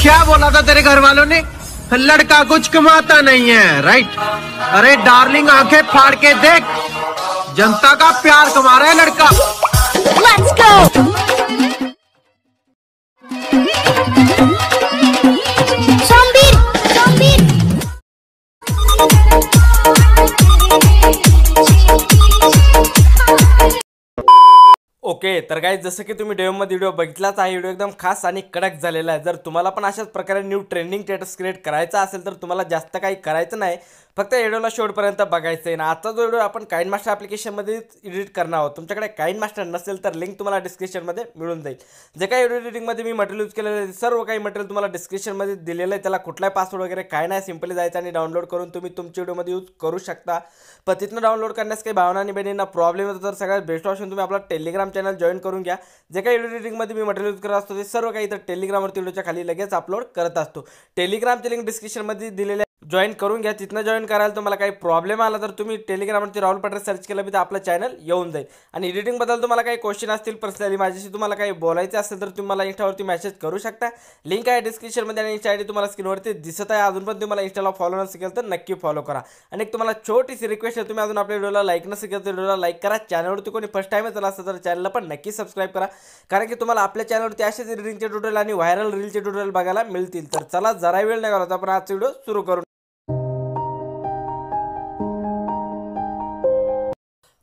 क्या बोला था तेरे घर वालों ने? लड़का कुछ कमाता नहीं है, राइट? अरे डार्लिंग, आंखें फाड़ के देख, जनता का प्यार कमा रहा है लड़का। Let's go! Zombie! Zombie! Okay, तर गाइस जसं की तुम्ही डेमोमध्ये व्हिडिओ बघितलाच आहे, व्हिडिओ एकदम खास आणि कडक झालेला आहे। जर तुम्हाला पण अशाच प्रकारे न्यू ट्रेंडिंग स्टेटस क्रिएट करायचा असेल तर तुम्हाला जास्त काही करायचं नाही, फक्त व्हिडिओला शेवटपर्यंत बघायचं आहे। ना आजचा जो व्हिडिओ आपण काइनमास्टर ॲप्लिकेशनमध्ये एडिट करणार आहोत। तुमच्याकडे काइनमास्टर नसेल तर लिंक तुम्हाला डिस्क्रिप्शनमध्ये मिळून जाईल। जे काही व्हिडिओ एडिटिंगमध्ये मी मटेरियल यूज केलेलं आहे, सर्व काही मटेरियल तुम्हाला डिस्क्रिप्शनमध्ये दिलेलं आहे। त्याला कुठलाही पासवर्ड वगैरे काय नाही, सिंपली जायचं आणि डाउनलोड करून तुम्ही तुमच्या व्हिडिओमध्ये यूज करू शकता। पण तिथनं डाउनलोड करण्यास काही भावना आणि बहिणींना प्रॉब्लेम होतो तर सगळ्यात बेस्ट ऑप्शन तुम्ही आपला टेलिग्राम चॅनल जॉईन करून घ्या। जे काही व्हिडिओ एडिटिंगमध्ये मी मटेरियल यूज करत असतो ते सर्व काही इथं टेलिग्रामवरती व्हिडिओच्या खाली लगेच अपलोड करत असतो। टेलिग्रामची लिंक डिस्क्रिप्शनमध्ये दिलेली आहे, जॉईन करून घ्या। तिथनं जॉईन करायला तुम्हाला काही प्रॉब्लेम आला तर तुम्ही टेलिग्रामवरती राहुल पटेल सर्च केलं तर आपलं चॅनल येऊन जाईल। आणि एडिटिंगबद्दल तुम्हाला काही क्वेश्चन असतील पर्सनली माझ्याशी तुम्हाला काही बोलायचं असेल तर तुम्ही मला इंस्टावरती मेसेज करू शकता। लिंक आहे डिस्क्रिप्शनमध्ये आणि इंस्टा आयडी तुम्हाला स्क्रीनवरती दिसत आहे। अजून पण तुम्हाला इंस्टाला फॉलो नसेल केलं तर नक्की फॉलो करा। आणि एक तुम्हाला छोटीशी रिक्वेस्ट आहे, तुम्ही अजून आपल्या व्हिडिओला लाईक नसेल केलं तर व्हिडिओला लाईक करा। चॅनलवरती कोणी फर्स्ट टाइमच आला असेल तर चॅनलला पण नक्की सबस्क्राईब करा, कारण की तुम्हाला आपल्या चॅनलवरती असेच एडिटिंगचे ट्युटोरियल आणि व्हायरल रीलचे ट्युटोरियल बघायला मिळतील। तर चला जरा वेळ नाही घालवता आपण आजचा व्हिडिओ सुरू करू।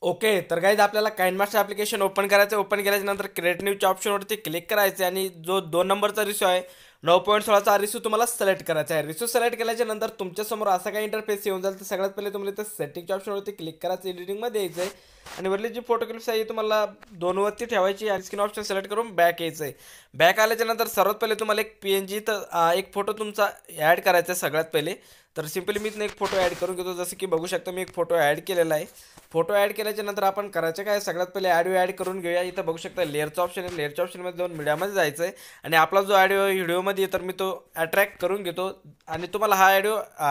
ओके, तर गाइस आपल्याला काइनमास्टर ॲप्लिकेशन ओपन करायचं। ओपन केल्याच्यानंतर क्रिएट न्यूच्या ऑप्शनवरती क्लिक करायचं आणि जो 2 नंबरचा रिशो आहे 9.16चा रिशो तुम्हाला सिलेक्ट करायचा आहे। रिशो सिलेक्ट केल्याच्यानंतर तुमच्यासमोर असा काही इंटरफेस येऊन जाईल। तर सगळ्यात पहिले तुम्हाला इथं सेटिंगच्या ऑप्शनवरती क्लिक करायचं, एडिटिंगमध्ये यायचं आहे आणि वरली जी फोटो क्लिप्स आहे तुम्हाला 2 वरती ठेवायची आणि स्क्रीन ऑप्शन सिलेक्ट करून बॅक यायचं आहे। बॅक आल्याच्यानंतर सर्वात पहिले तुम्हाला एक PNG तर एक फोटो तुमचा ॲड करायचा आहे सगळ्यात पहिले। तर सिंपली मी इथं एक फोटो ॲड करून घेतो। जसं की बघू शकता मी एक फोटो ॲड केलेला आहे। फोटो ॲड केल्याच्यानंतर आपण करायचं काय, सगळ्यात पहिले ऑडिओ ॲड करून घेऊया। इथं बघू शकता लेअरचा ऑप्शन आहे, लेअरच्या ऑप्शनमध्ये जाऊन मीडियामध्ये जायचं आहे आणि आपला जो ऑडिओ व्हिडिओमध्ये तर मी तो अट्रॅक्ट करून घेतो आणि तुम्हाला हा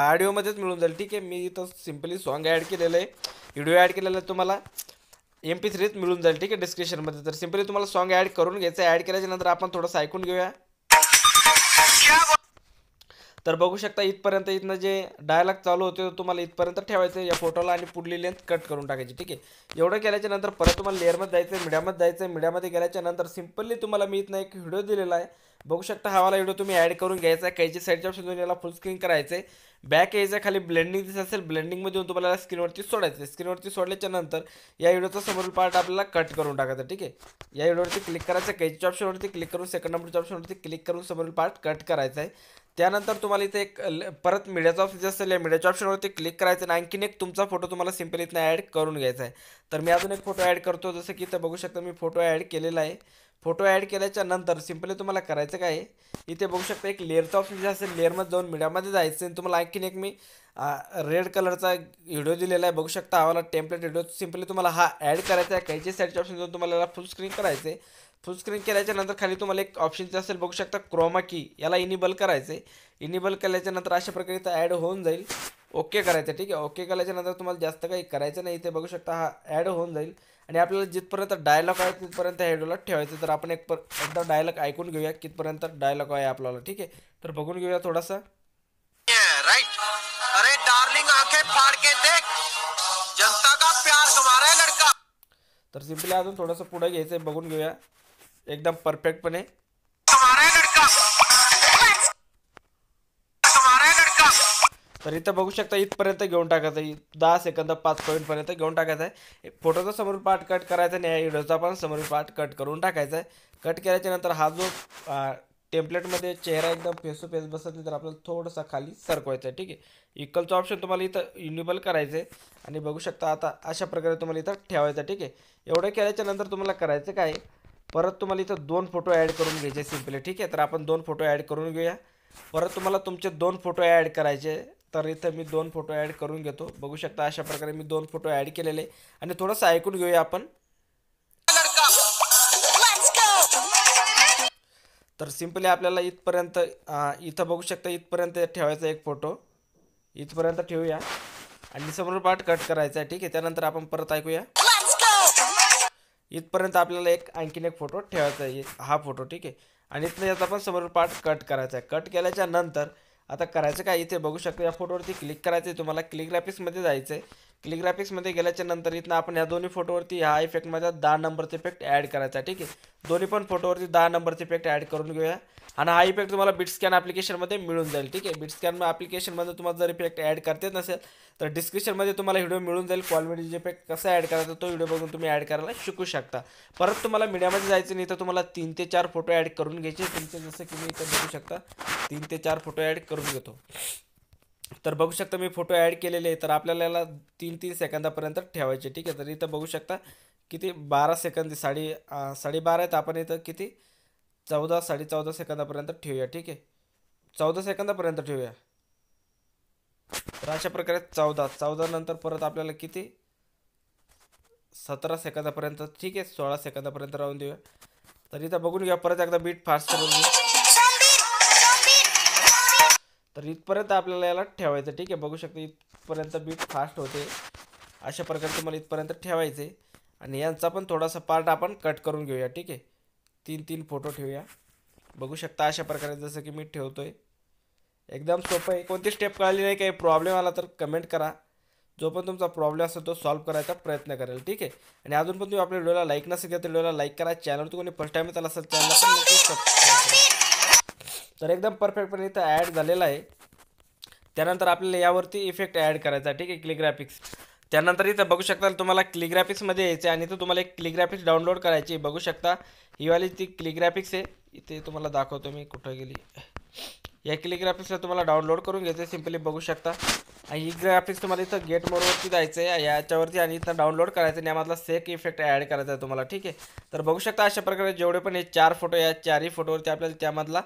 ऑडिओमध्येच मिळून जाईल। ठीक आहे, मी इथं सिंपली सॉन्ग ॲड केलेलं आहे, व्हिडिओ ॲड केलेला आहे, तुम्हाला MP3 मिळून जाईल। ठीक आहे, डिस्क्रिप्शनमध्ये। तर सिंपली तुम्हाला सॉन्ग ॲड करून घ्यायचं आहे। ॲड केल्याच्यानंतर आपण थोडंसं ऐकून घेऊया। तर बघू शकता इथपर्यंत इथनं जे डायलॉग चालू होते तुम्हाला इथपर्यंत ठेवायचं या फोटोला आणि पुढली लेंथ कट करून टाकायची। ठीक आहे, एवढं केल्याच्या नंतर परत तुम्हाला लेअरमध्ये जायचं आहे, मीडियामध्ये जायचं आहे। मीडियामध्ये गेल्याच्या नंतर सिंपली तुम्हाला मी इथनं एक व्हिडिओ दिलेला आहे, बघू शकता हा वाला व्हिडिओ तुम्ही ॲड करून घ्यायचा आहे। काहीची साईडच्या ऑप्शन याला फुल स्क्रीन करायचं आहे, बॅक यायचं, खाली ब्लेंडिंग दिसत असेल ब्लेंडिंगमध्ये येऊन तुम्हाला स्क्रीनवरती सोडायचं आहे। स्क्रीनवरती सोडल्याच्या नंतर या व्हिडिओचा समोरील पार्ट आपल्याला कट करून टाकायचा। ठीक आहे, या व्हिडिओवरती क्लिक करायचं, काहीच्या ऑप्शनवरती क्लिक करून सेकंड नंबरच्या ऑप्शनवरती क्लिक करून समोरील पार्ट कट करायचा आहे। त्यानंतर तुम्हाला इथे एक परत मीडियाचा ऑप्शन असेल, या मीडियाच्या ऑप्शनवरती क्लिक करायचं आणि आणखीन एक तुमचा फोटो तुम्हाला सिंपली इथनं ॲड करून घ्यायचा आहे। तर मी अजून एक फोटो ॲड करतो। जसं की इथं बघू शकता मी फोटो ॲड केलेला आहे। फोटो ॲड केल्याच्या नंतर सिंपली तुम्हाला करायचं काय आहे, इथे बघू शकता एक लेअरचा ऑप्शन जे असेल लेअरमध्ये जाऊन मीडियामध्ये जायचं आणि तुम्हाला आणखीन एक मी रेड कलरचा व्हिडिओ दिलेला आहे, बघू शकता आम्हाला टेम्पलेट व्हिडिओ। सिंपली तुम्हाला हा ॲड करायचा आहे, काहीच्या साईडच्या ऑप्शन जाऊन तुम्हाला फुल स्क्रीन करायचं आहे। फुल स्क्रीन केल्याच्या नंतर खाली तुम्हाला एक ऑप्शन असेल बघू शकता क्रोमा की, याला इनेबल करायचं आहे। इनेबल केल्याच्या नंतर अशा प्रकारे इथं ॲड होऊन जाईल। ओके करायचं, ठीक आहे। ओके केल्याच्या नंतर तुम्हाला जास्त काही करायचं नाही, इथे बघू शकता हा ॲड होऊन जाईल आणि आपल्याला जिथपर्यंत डायलॉग आहे तिथपर्यंत व्हिडिओला ठेवायचं। तर आपण एकदा डायलॉग ऐकून घेऊया कितपर्यंत डायलॉग आहे आपल्याला। ठीक आहे, तर बघून घेऊया थोडासा। राइट, अरे डार्लिंग, आंखें फाड़ के देख, जनता का प्यार कमा रहा है लड़का। तर सिंपली अजून थोडंसं पुढे घ्यायचं आहे, बघून घेऊया एकदम परफेक्टपणे। तर इथं बघू शकता इथपर्यंत घेऊन टाकायचं आहे, 10 सेकंद 5 पॉईंटपर्यंत घेऊन टाकायचं आहे। फोटोचा समोरील पार्ट कट करायचा आणि व्हिडिओचा पण समोरील पार्ट कट करून टाकायचा आहे। कट केल्याच्या नंतर हा जो टेम्पलेटमध्ये चेहरा एकदम फेस टू फेस बसत नाही तर आपल्याला थोडंसं खाली सरकवायचं आहे। ठीक आहे, इक्वलचं ऑप्शन तुम्हाला इथं इनेबल करायचं आहे आणि बघू शकता आता अशा प्रकारे तुम्हाला इथं ठेवायचं आहे। ठीक आहे, एवढं केल्याच्या नंतर तुम्हाला करायचं काय, परत तुम्हाला इथं 2 फोटो ॲड करून घ्यायचे सिंपली। ठीक आहे, तर आपण 2 फोटो ॲड करून घेऊया। परत तुम्हाला तुमचे 2 फोटो ॲड करायचे, तर इथं मी 2 फोटो ॲड करून घेतो। बघू शकता अशा प्रकारे मी 2 फोटो ॲड केलेले आणि थोडंसं ऐकून घेऊया आपण। तर सिंपली आपल्याला इथपर्यंत इथं बघू शकता इथपर्यंत ठेवायचा एक फोटो, इथपर्यंत ठेवूया आणि समोर पार्ट कट करायचा आहे। ठीक आहे, त्यानंतर आपण परत ऐकूया। इथपर्यंत आपल्याला आणखीन एक फोटो ठेवायचा आहे, हा फोटो। ठीक आहे, आणि इथनं याचा पण समोर पार्ट कट करायचा आहे. कट केल्याच्या नंतर आता करायचं काय, इथे बघू शकता या फोटोवरती क्लिक करायचं आहे तुम्हाला. क्लिक ग्राफिक्समध्ये जायचं आहे. क्लिक ग्राफिक्समध्ये गेल्याच्या नंतर इथनं आपण या दोन्ही फोटोवरती ह्या इफेक्टमध्ये 10 नंबरचा इफेक्ट ॲड करायचा आहे. ठीक आहे, दोन्ही पण फोटोवरती 10 नंबरचा इफेक्ट ॲड करून घेऊया. आणि हा इफेक्ट तुम्हाला बिटस्कॅन ॲप्लिकेशनमध्ये मिळून जाईल. ठीक आहे, बिटस्कॅन ॲप्लिकेशनमध्ये तुम्हाला जर इफेक्ट ॲड करते नसेल तर डिस्क्रिप्शनमध्ये तुम्हाला व्हिडिओ मिळून जाईल. क्वालिटी इफेक्ट कसा ॲड करायचा तो व्हिडिओ बघून तुम्ही ॲड करायला शिकू शकता. परत तुम्हाला मीडियामध्ये जायचं नाही तर तुम्हाला 3 ते 4 फोटो ॲड करून घ्यायचे तुमचे. जसं की मी इथं बघू शकता 3 ते 4 फोटो ॲड करून घेतो. तर बघू शकता मी फोटो ॲड केलेले आहे. तर आपल्याला याला 3-3 सेकंदापर्यंत ठेवायचे. ठीक आहे, तर इथं बघू शकता किती 12 सेकंद 12.5 आहेत. आपण इथं किती 14-14.5 सेकंदापर्यंत ठेवूया. ठीक आहे, 14 सेकंदापर्यंत ठेवूया. तर अशा प्रकारे 14 नंतर परत आपल्याला किती 17 सेकंदापर्यंत. ठीक आहे, 16 सेकंदापर्यंत राहून देऊया. तर इथं बघून घ्या, परत एकदा बीट फास्ट करून घेऊ. तर इथपर्यंत आपल्याला याला ठेवायचं. ठीक आहे, बघू शकता इथपर्यंत बीट फास्ट होते. अशा प्रकारे तुम्हाला इथपर्यंत ठेवायचे. आणि यांचा पण थोडासा पार्ट आपण कट करून घेऊया. ठीक आहे, 3-3 फोटो ठेवूया. बघू शकता अशा प्रकारे जसं की मी ठेवतोय. एकदम सोपं आहे. कोणती स्टेप कळली नाही, काही प्रॉब्लेम आला तर कमेंट करा. जो पण तुमचा प्रॉब्लेम असेल तो सॉल्व्ह करायचा प्रयत्न करेल. ठीक आहे, आणि अजून पण तुम्ही आपल्या व्हिडिओला लाईक नसेल केलं तर व्हिडिओला लाईक करा. चॅनलवरती कोणी फर्स्ट टाईम येत असेल चॅनलला पण नक्की सबस्क्राईब करा. तर एकदम परफेक्टपणे इथं ॲड झालेला आहे. त्यानंतर आपल्याला यावरती इफेक्ट ॲड करायचा. ठीक आहे, क्लिक ग्राफिक्स. त्यानंतर इथं बघू शकता तुम्हाला क्लिक ग्राफिक्समध्ये यायचं आहे आणि इथं तुम्हाला एक क्लिक ग्राफिक्स डाउनलोड करायची. बघू शकता ही वाली ती क्लिक ग्राफिक्स आहे. इथे तुम्हाला दाखवतो मी कुठं गेली. या क्लिक ग्राफिक्सला तुम्हाला डाउनलोड करून घ्यायचं आहे. सिम्पली बघू शकता. आणि ही ग्राफिक्स तुम्हाला इथं गेट मोडवरती जायचं आहे याच्यावरती आणि इथं डाउनलोड करायचं आणि यामधला सेक इफेक्ट ॲड करायचा आहे तुम्हाला. ठीक आहे, तर बघू शकता अशा प्रकारे जेवढे पण हे 4 फोटो या 4ही फोटोवरती आपल्याला त्यामधला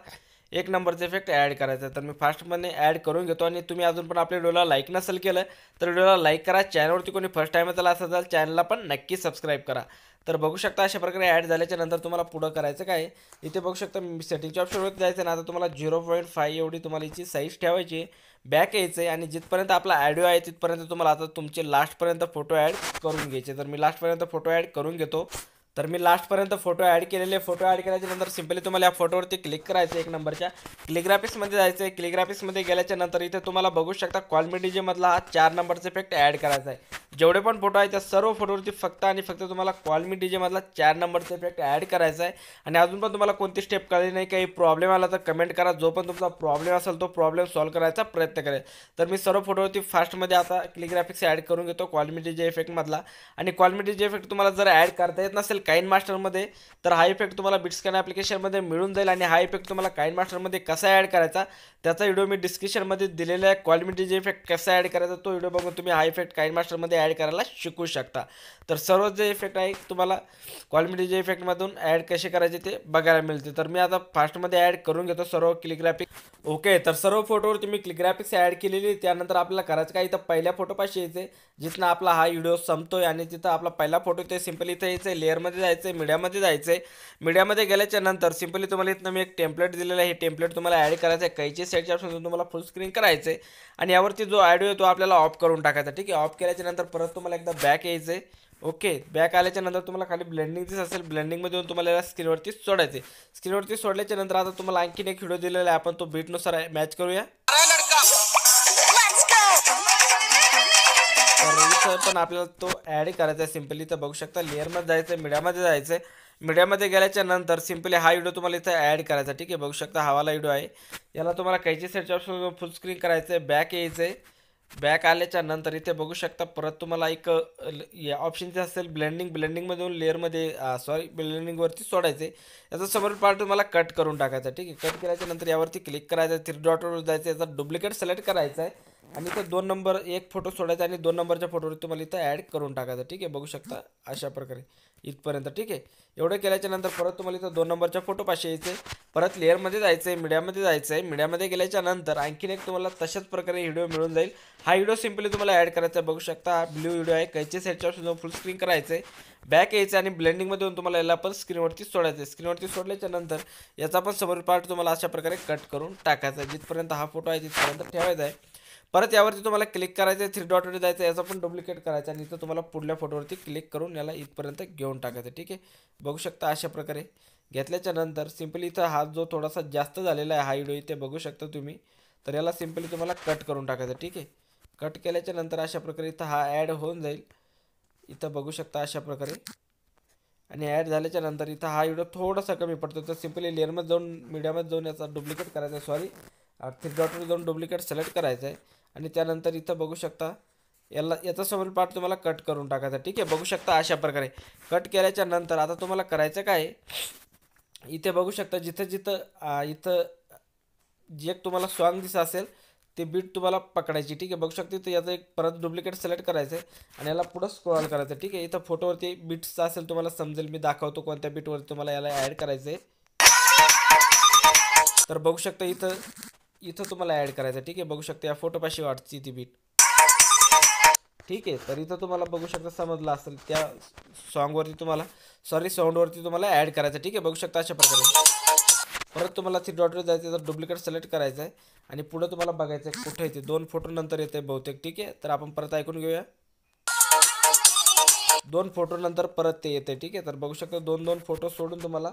1 नंबरचा इफेक्ट ॲड करायचा आहे. तर मी फास्टमध्ये ॲड करून घेतो. आणि तुम्ही अजून पण आपल्या व्हिडिओला लाईक नसेल केलं तर व्हिडिओला लाईक करा. चॅनलवरती कोणी फर्स्ट टाईम येताला असेल तर चॅनलला पण नक्की सबस्क्राईब करा. तर बघू शकता अशा प्रकारे ॲड झाल्याच्या नंतर तुम्हाला पुढं करायचं काय, इथे बघू शकता सेटिंगच्या ऑप्शनवरती जायचं ना. आता तुम्हाला 0.5 एवढी तुम्हाला याची साईज ठेवायची. बॅक यायचं आहे आणि जिथपर्यंत आपला ऑडिओ आहे तिथपर्यंत तुम्हाला आता तुमचे लास्टपर्यंत फोटो ॲड करून घ्यायचे. तर मी लास्टपर्यंत फोटो ॲड करून घेतो. तर मी लास्टपर्यंत फोटो ॲड केलेले. फोटो ॲड केल्याच्या नंतर सिम्पली तुम्हाला या फोटोवरती क्लिक करायचं. 1 नंबरच्या क्लिक ग्राफिक्समध्ये जायचं आहे. क्लिक ग्राफिक्समध्ये गेल्याच्या नंतर इथे तुम्हाला बघू शकता कॉल्मी डीजे मधला हा 4 नंबरचा इफेक्ट ॲड करायचा आहे. जेवढे पण फोटो आहेत त्या सर्व फोटोवरती फक्त आणि फक्त तुम्हाला कॉल्मी डीजे मधला 4 नंबरचा इफेक्ट ॲड करायचा आहे. आणि अजून पण तुम्हाला कोणती स्टेप कळली नाही, काही प्रॉब्लेम आला तर कमेंट करा. जो पण तुमचा प्रॉब्लेम असेल तो प्रॉब्लेम सॉल्व्ह करायचा प्रयत्न करेल. तर मी सर्व फोटोवरती फास्टमध्ये आता क्लिक ग्राफिक्स ॲड करून घेतो कॉल्मी डीजे इफेक्टमधला. आणि कॉल्मी डीजे इफेक्ट तुम्हाला जर ॲड करता येत नसेल काइन मास्टरमध्ये तर हा इफेक्ट तुम्हाला बिटस्कॅन ॲप्लिकेशनमध्ये मिळून जाईल. आणि हा इफेक्ट तुम्हाला काइन मास्टरमध्ये कसा ॲड करायचा त्याचा व्हिडिओ मी डिस्क्रिप्शनमध्ये दिलेला आहे. कॉल्मी डीजे इफेक्ट कसा ॲड करायचा तो व्हिडिओ बघून तुम्ही हा इफेक्ट काइन मास्टरमध्ये ॲड करायला शिकू शकता. तर सर्व जे इफेक्ट आहे तुम्हाला कॉल्मी डीजे इफेक्टमधून ॲड कसे करायचे ते बघायला मिळते. तर मी आता फास्टमध्ये ॲड करून घेतो सर्व क्लिक ग्राफिक्स. ओके, तर सर्व फोटोवरती मी क्लिक ग्राफिक्स ॲड केलेली. त्यानंतर आपल्याला करायचं काय, इथं पहिल्या फोटोपाशी यायचे जिथनं आपला हा व्हिडिओ संपतोय आणि तिथं आपला पहिला फोटो ते सिम्पली इथं यायचं आहे. लेअरमध्ये जायचं आहे, मीडियामध्ये जायचं आहे. मीडियामध्ये गेल्याच्या नंतर सिम्पली तुम्हाला इथनं मी एक टेम्पलेट दिलेलं आहे. हे टेम्पलेट तुम्हाला ॲड करायचं आहे. कैची साईडच्या ऑप्शन तुम्हाला फुल स्क्रीन करायचं आहे आणि यावरती जो ऑडिओ आहे तो आपल्याला ऑफ करून टाकायचा. ठीक आहे, ऑफ केल्याच्या नंतर परत तुम्हाला एकदा बॅक यायचं आहे. ओके, बॅक आल्याच्या नंतर तुम्हाला खाली ब्लेंडिंग दिसत असेल, ब्लेंडिंगमध्ये येऊन तुम्हाला याला स्क्रीनवरती सोडायचे. स्क्रीनवरती सोडल्याच्या नंतर आता तुम्हाला आणखीन एक व्हिडिओ दिलेला आहे. आपण तो बीटनुसार मॅच करूया. तर पण आपल्याला तो ॲड करायचा आहे सिम्पली. तर बघू शकता लेअरमध्ये जायचं आहे, मीडियामध्ये जायचं आहे. मीडियामध्ये गेल्याच्या नंतर सिम्पली हा व्हिडिओ तुम्हाला इथं ॲड करायचा. ठीक आहे, बघू शकता हा वाला व्हिडिओ आहे. याला तुम्हाला कैची साईडच्या ऑप्शन फुल स्क्रीन करायचं आहे. बॅक यायचं आहे. बॅक आल्याच्या नंतर इथे बघू शकता परत तुम्हाला एक या ऑप्शनचे असेल ब्लेंडिंगमध्ये येऊन लेअरमध्ये ब्लेंडिंगवरती सोडायचे. याचा समोर पार्ट तुम्हाला कट करून टाकायचा. ठीक आहे, कट केल्याच्या नंतर यावरती क्लिक करायचं आहे. 3 डॉटवर जायचं, याचा डुप्लिकेट सिलेक्ट करायचा आहे आणि इथं 2 नंबर एक फोटो सोडायचा आणि 2 नंबरच्या फोटोवर तुम्हाला इथं ॲड करून टाकायचं. ठीक आहे, बघू शकता अशा प्रकारे इथपर्यंत. ठीक आहे, एवढं केल्याच्या नंतर परत तुम्हाला इथं 2 नंबरच्या फोटोपाशी यायचे. परत लेअरमध्ये जायचं आहे, मीडियामध्ये जायचं आहे. मीडियामध्ये गेल्याच्या नंतर आणखीन एक तुम्हाला तशाच प्रकारे व्हिडिओ मिळून जाईल. हा व्हिडिओ सिम्पली तुम्हाला ॲड करायचा आहे. बघू शकता हा ब्ल्यू व्हिडिओ आहे. कैची साईडच्या सुद्धा फुल स्क्रीन करायचं आहे. बॅक यायचं आणि ब्लेंडिंगमध्ये येऊन तुम्हाला याला पण स्क्रीनवरती सोडायचं आहे. स्क्रीनवरती सोडल्याच्या नंतर याचा पण समोर पार्ट तुम्हाला अशा प्रकारे कट करून टाकायचा आहे. जिथपर्यंत हा फोटो आहे तिथपर्यंत ठेवायचा आहे. परत यावरती तुम्हाला क्लिक करायचं आहे, 3 डॉटवरती जायचं, याचा पण डुप्लिकेट करायचा आणि इथं तुम्हाला पुढल्या फोटोवरती क्लिक करून याला इथपर्यंत घेऊन टाकायचं. ठीक आहे, बघू शकता अशा प्रकारे घेतल्याच्या नंतर सिम्पली इथं हा जो थोडासा जास्त झालेला आहे हा व्हिडिओ इथे बघू शकता तुम्ही. तर याला सिम्पली तुम्हाला कट करून टाकायचं. ठीक आहे, कट केल्याच्या नंतर अशा प्रकारे इथं हा ॲड होऊन जाईल. इथं बघू शकता अशा प्रकारे. आणि ॲड झाल्याच्या नंतर इथं हा व्हिडिओ थोडासा कमी पडतो, तर सिम्पली लेअरमध्ये जाऊन मीडियामध्ये जाऊन याचा डुप्लिकेट करायचा आहे, सॉरी 3 डॉटवर जाऊन डुप्लिकेट सिलेक्ट करायचं आहे. आणि त्यानंतर इथं बघू शकता याचा समोर पार्ट तुम्हाला कट करून टाकायचा. ठीक आहे, बघू शकता अशा प्रकारे कट केल्याच्या नंतर आता तुम्हाला करायचं काय, इथे बघू शकता जिथं जिथं इथं जे एक तुम्हाला सॉन्ग दिसत असेल ते बीट तुम्हाला पकडायची. ठीक आहे, बघू शकता इथं याचं एक परत डुप्लिकेट सिलेक्ट करायचं आहे आणि याला पुढं स्क्रॉल करायचं. ठीक आहे, इथं फोटोवरती बीट्सचं असेल तुम्हाला समजेल, मी दाखवतो कोणत्या बीटवरती तुम्हाला याला ॲड करायचं आहे. तर बघू शकता इथं तुम्हाला ॲड करायचं. ठीक आहे, बघू शकता या फोटोपाशी वाटची ती बीट. ठीक आहे, तर इथं तुम्हाला बघू शकता समजलं असेल त्या सॉन्गवरती तुम्हाला साऊंडवरती तुम्हाला ॲड करायचं. ठीक आहे, बघू शकता अशा प्रकारे. परत तुम्हाला 3 डॉटवर जायचं, तर डुप्लिकेट सिलेक्ट करायचं आहे आणि पुढं तुम्हाला बघायचं आहे कुठं येते, 2 फोटो नंतर येते बहुतेक. ठीक आहे, तर आपण परत ऐकून घेऊया. 2 फोटो नंतर परत ते येते. ठीक आहे, तर बघू शकता 2 फोटो सोडून तुम्हाला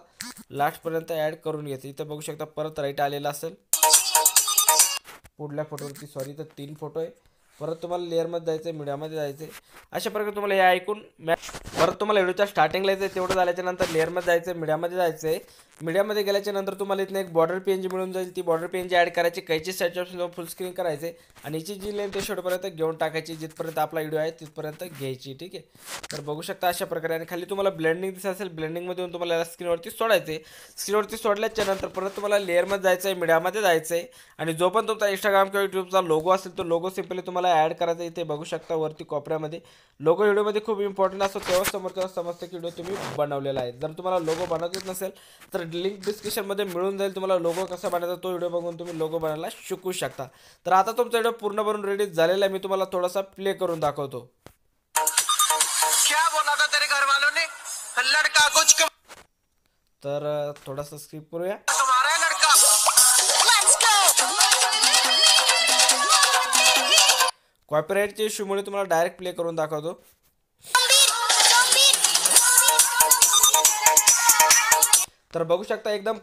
लास्टपर्यंत ॲड करून घ्यायचं. इथं बघू शकता परत राईट आलेला असेल पुढल्या फोटोवरती, सॉरी तर 3 फोटो आहे. परत तुम्हाला लेअरमध्ये जायचं आहे, मीडियामध्ये जायचं आहे. अशा प्रकारे तुम्हाला हे ऐकून परत तुम्हाला व्हिडिओच्या स्टार्टिंगला यायचं आहे, तेवढं झाल्याच्या नंतर लेअरमध्ये जायचं आहे, मीडियामध्ये जायचं आहे. मीडियामध्ये गेल्याच्या नंतर तुम्हाला इथं एक बॉर्डर पेज मिळून जाईल, ती बॉर्डर पेज ॲड करायची, कैची सेटअप फुल स्क्रीन करायचे आणि हिची जी लेंथ आहे शेवटपर्यंत घेऊन टाकायची, जिथपर्यंत आपला व्हिडिओ आहे तिथपर्यंत घ्यायची. ठीक आहे, तर बघू शकता अशा प्रकारे. आणि खाली तुम्हाला ब्लेंडिंग दिसत असेल, ब्लेंडिंगमध्ये येऊन तुम्हाला याला स्क्रीनवरती सोडायचं आहे. स्क्रीनवरती सोडल्याच्या नंतर परत तुम्हाला लेअरमध्ये जायचं आहे, मीडियामध्ये जायचं आहे आणि जो पण तुमचा इंस्टाग्राम किंवा यूट्यूबचा लोगो असेल तो लोगो सिम्पली तुम्हाला ॲड करायचा. इथे बघू शकता वरती कोपऱ्यामध्ये लोगो व्हिडिओमध्ये खूप इम्पॉर्टंट असतो, तेव्हा समोरच्या समजतं की व्हिडिओ तुम्ही बनवलेला आहे. जर तुम्हाला लोगो बनवायचं नसेल तर लिंक डिस्क्रिप्शनमध्ये मिळून जाईल, तुम्हाला लोगो कसा बनायचा तो व्हिडिओ बघून तुम्ही लोगो बनायला शिकू शकता. तर आता तुमचा व्हिडिओ पूर्ण बनून रेडी झालेला आहे, मी तुम्हाला थोडासा प्ले करून दाखवतो. क्या बोला था तेरे घर वालों ने, लड़का कुछ तर थोडासा स्किप करूया. तुम्हारा है लड़का. Let's go. कॉपीराइटच्या इश्यूमुळे तुम्हाला डायरेक्ट प्ले करून दाखवतो. तर बघू शकता एकदम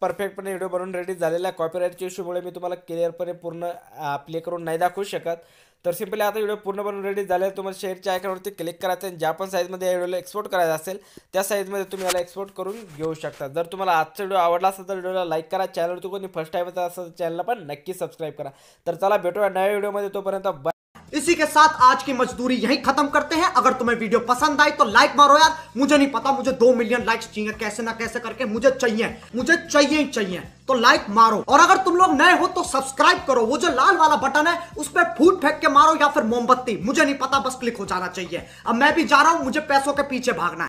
परफेक्टपणे व्हिडिओ बनवून रेडी झालेला आहे. कॉपीराइटच्या इश्यूमुळे मी तुम्हाला क्लिअरपणे पूर्ण प्ले करून नाही दाखवू शकत. तर सिम्पली आता व्हिडिओ पूर्ण बनवून रेडी झाले आहे. तुम्हाला शेअरच्या आयकॉनवरती क्लिक करायचं आहे, ज्या पण साईजमध्ये या व्हिडिओला एक्सपोर्ट करायचं असेल त्या साईजमध्ये तुम्ही याला एक्सपोर्ट करून घेऊ शकता. जर तुम्हाला आजचा व्हिडिओ आवडला असेल तर व्हिडिओला लाईक करा, चॅनलवरती कोणी फर्स्ट टाईम असेल तर चॅनलला पण नक्की सबस्क्राईब करा. तर चला भेटूया नव्या व्हिडिओमध्ये, तोपर्यंत बाय. इसी के साथ आज की मजदूरी यहीं खत्म करते हैं। अगर तुम्हें वीडियो पसंद आई तो लाइक मारो यार, मुझे नहीं पता, मुझे 2 मिलियन लाइक्स चाहिए, कैसे ना कैसे करके मुझे चाहिए ही चाहिए, तो लाइक मारो। और अगर तुम लोग नए हो तो सब्सक्राइब करो, वो जो लाल वाला बटन है उस पर फूट फेंक के मारो या फिर मोमबत्ती, मुझे नहीं पता, बस क्लिक हो जाना चाहिए। अब मैं भी जा रहा हूं, मुझे पैसों के पीछे भागना है।